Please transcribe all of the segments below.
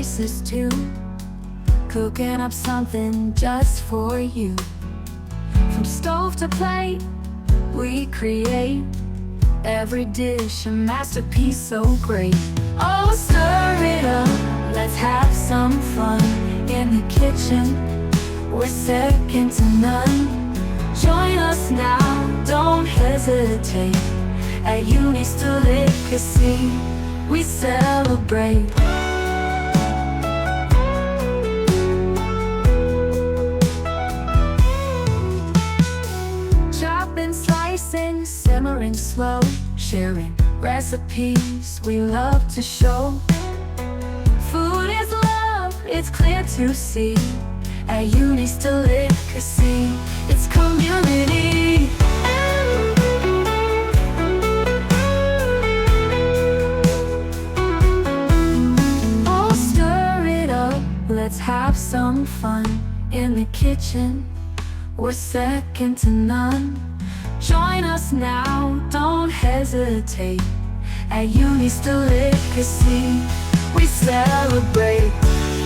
spices too. Cooking up something just for you. From stove to plate, we create every dish a masterpiece so great. Oh, stir it up, let's have some fun in the kitchen. We're second to none. Join us now, don't hesitate. At Uni's Delicacy, we celebrate. Chopping, slicing, simmering slow, sharing recipes we love to show. Food is love, it's clear to see. At Uni's Delicacy, it's community. Oh, stir it up, let's have some fun in the kitchen. We're second to none. Join us now, don't hesitate. At Uni's Delicacy, we celebrate.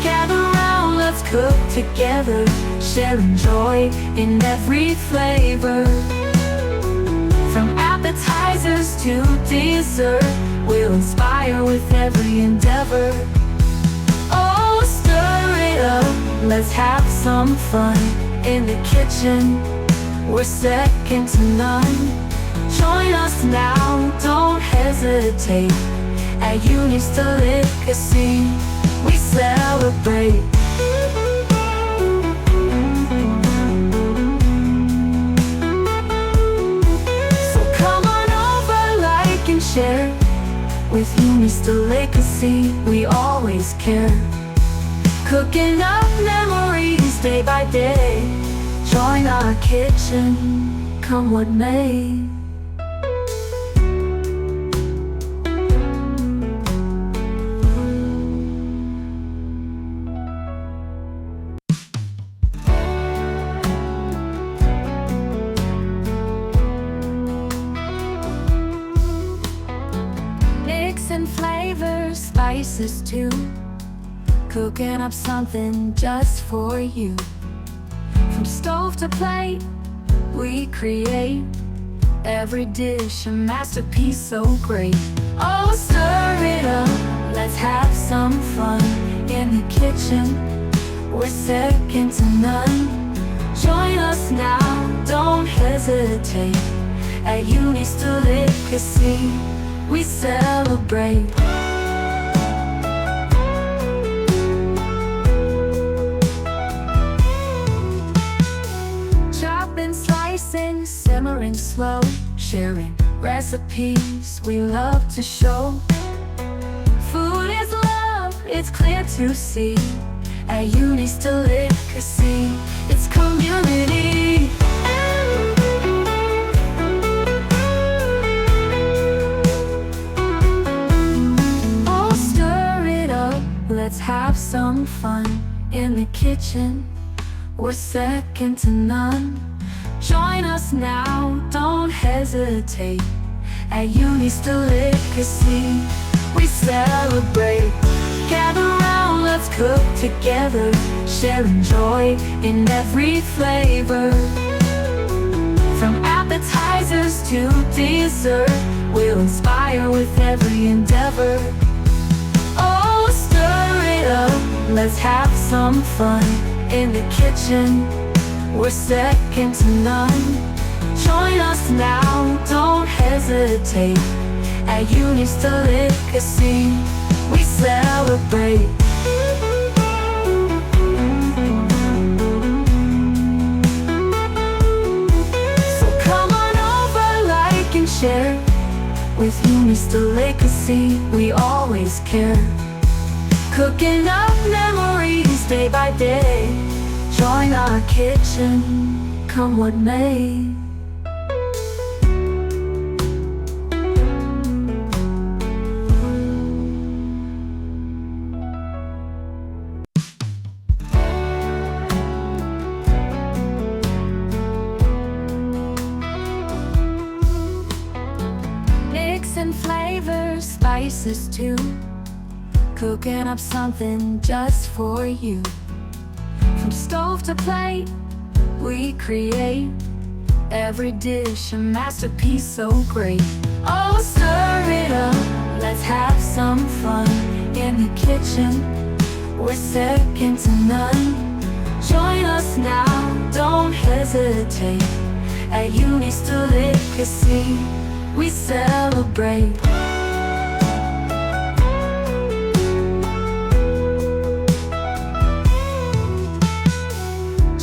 Gather round, let's cook together, sharing joy in every flavor. From appetizers to dessert, we'll inspire with every endeavor. Oh, stir it up, let's have some fun in the kitchen. We're second to none. Join us now, don't hesitate. At Uni's Delicacy, we celebrate. So come on over, like and share. With Uni's Delicacy, we always care. Cooking up memories day by day. Join our kitchen, come what may. Mixing flavors, spices too. Cooking up something just for you. From stove to plate, we create every dish a masterpiece so great. Oh, stir it up, let's have some fun in the kitchen. We're second to none. Join us now, don't hesitate. At Uni's Delicacy, we celebrate. Slicing, simmering slow, sharing recipes we love to show. Food is love, it's clear to see. At Uni's Delicacy, it's community. Oh, stir it up, let's have some fun in the kitchen. We're second to none. Join us now, don't hesitate. At Uni's Delicacy, we celebrate. Gather round, let's cook together, sharing joy in every flavor. From appetizers to dessert, we'll inspire with every endeavor. Oh, stir it up, let's have some fun in the kitchen. We're second to none. Join us now, don't hesitate. At Uni's Delicacy, we celebrate. So come on over, like and share. With Uni's Delicacy, we always care. Cooking up memories day by day. Join our kitchen, come what may. Mixing flavors, spices too. cooking up something just for you. From stove to plate, we create every dish a masterpiece so great. Oh, stir it up, let's have some fun in the kitchen, we're second to none. Join us now, don't hesitate. At Uni's Delicacy, we celebrate.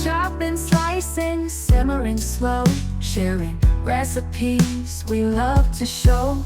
Chopping, slicing, simmering slow, sharing recipes we love to show.